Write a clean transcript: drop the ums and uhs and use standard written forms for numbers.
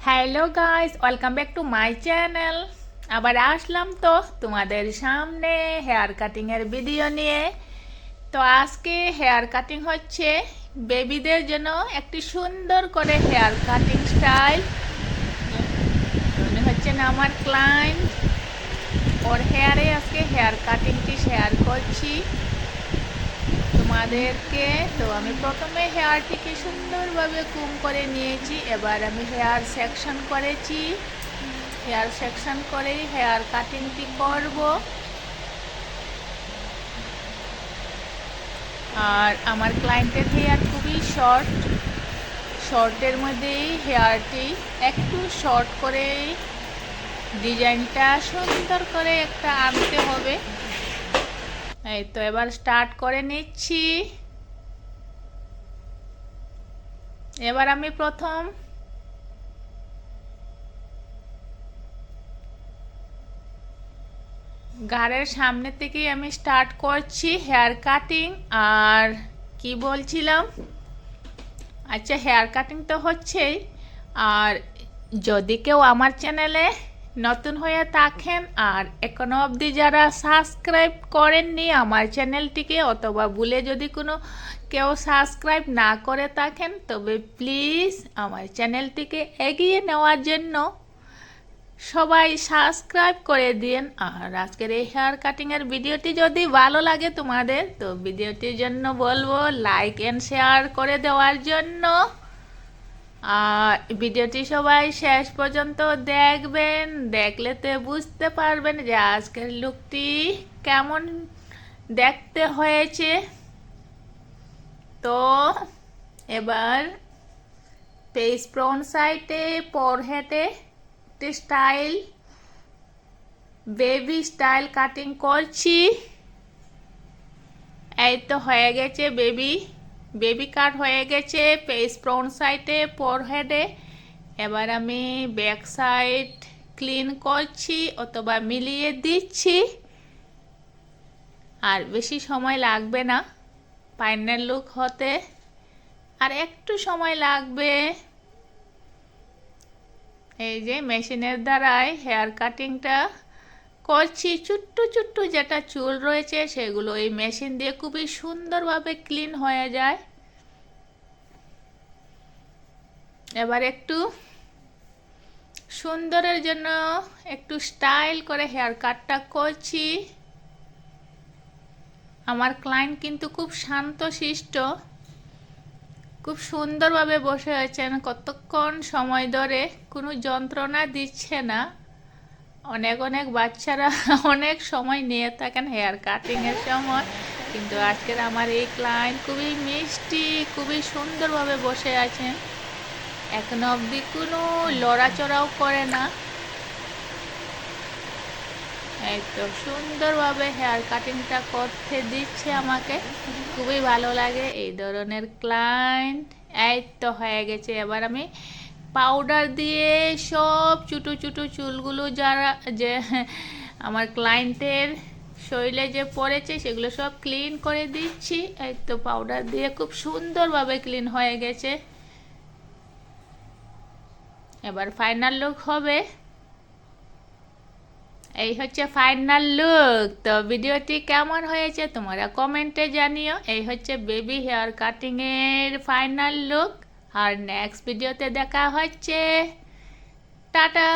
Hello guys, welcome back to my channel. আবার আসলাম তো তোমাদের সামনে হেয়ার কাটিং এর ভিডিও নিয়ে। তো আজকে হেয়ার কাটিং হচ্ছে বেবিদের জন্য একটি সুন্দর করে হেয়ার কাটিং স্টাইল। উনি হচ্ছেন আমার ক্লায়েন্ট, ওর হেয়ারে আজকে হেয়ার কাটিংটি শেয়ার করছি তোমাদেরকে। তো আমি প্রথমে হেয়ারটিকে সুন্দরভাবে কুম করে নিয়েছি, এবার আমি হেয়ার সেকশন করেছি। হেয়ার সেকশন করেই হেয়ার কাটিংটি করব। আর আমার ক্লায়েন্টের হেয়ার খুবই শর্টের মধ্যেই হেয়ারটি একটু শর্ট করে ডিজাইনটা সুন্দর করে একটা আনতে হবে। এই তো এবার স্টার্ট করে নিচ্ছি। এবার আমি প্রথম ঘাড়ের সামনে থেকেই আমি স্টার্ট করছি হেয়ার কাটিং। আর কি বলছিলাম, আচ্ছা হেয়ার কাটিং তো হচ্ছেই। আর যদি কেউ আমার চ্যানেলে নতুন হয়ে থাকেন আর এখনো অবধি যারা সাবস্ক্রাইব করেননি আমার চ্যানেলটিকে, অথবা ভুলে যদি কেউ সাবস্ক্রাইব না করে থাকেন, তবে প্লিজ আমার চ্যানেলটিকে এগিয়ে নেওয়ার জন্য সবাই সাবস্ক্রাইব করে দিন। আর আজকের এই হেয়ার কাটিংয়ের ভিডিওটি যদি ভালো লাগে তোমাদের, তো ভিডিওটির জন্য বলবো লাইক অ্যান্ড শেয়ার করে দেওয়ার জন্য। আর ভিডিওটি সবাই শেষ পর্যন্ত দেখবেন, দেখলে তো বুঝতে পারবেন যে আজকের লুকটি কেমন দেখতে হয়েছে। তো এবার ফেস ফ্রন্ট সাইডে ফরহেডে স্টাইল বেবি স্টাইল কাটিং করছি। এই তো হয়ে গেছে বেবি কাট হয়ে গেছে ফেস ফ্রন্ট সাইডে ফরহেডে। এবার আমি ব্যাক সাইড ক্লিন করছি অথবা মিলিয়ে দিচ্ছি। আর বেশি সময় লাগবে না ফাইনাল লুক হতে, আর একটু সময় লাগবে। এই যে মেশিনের দ্বারাই হেয়ার কাটিংটা করছি। ছোট্ট ছোট্ট যেটা চুল রয়েছে সেগুলো এই মেশিন দিয়ে খুবই সুন্দরভাবে ক্লিন হয়ে যায়। এবার একটু সুন্দরের জন্য একটু স্টাইল করে হেয়ার কাটটা করছি। আমার ক্লায়েন্ট কিন্তু খুব শান্তশিষ্ট, খুব সুন্দরভাবে বসে আছেন কতক্ষণ সময় ধরে, কোনো যন্ত্রণা দিচ্ছে না। অনেক অনেক বাচ্চারা অনেক সময় নিয়ে থাকেন হেয়ার কাটিংয়ের সময়, কিন্তু আজকের আমার এই ক্লায়েন্ট খুবই মিষ্টি, খুবই সুন্দরভাবে বসে আছেন, এখনো অবধি কোনো লড়াচড়াও করে না। এই তো সুন্দরভাবে হেয়ার কাটিংটা করতে দিচ্ছে আমাকে, খুবই ভালো লাগে এই ধরনের ক্লায়েন্ট। এই তো হয়ে গেছে। এবার আমি পাউডার দিয়ে সব ছোটো ছোটো চুলগুলো যারা যে আমার ক্লায়েন্টের শরীরে যে পড়েছে সেগুলো সব ক্লিন করে দিচ্ছি। এই তো পাউডার দিয়ে খুব সুন্দরভাবে ক্লিন হয়ে গেছে। এবার ফাইনাল লুক হবে। এই হচ্ছে ফাইনাল লুক। তো ভিডিওটি কেমন হয়েছে তোমরা কমেন্টে জানিও। এই হচ্ছে বেবি হেয়ার কাটিং এর ফাইনাল লুক। আর নেক্সট ভিডিওতে দেখা হচ্ছে। টাটা।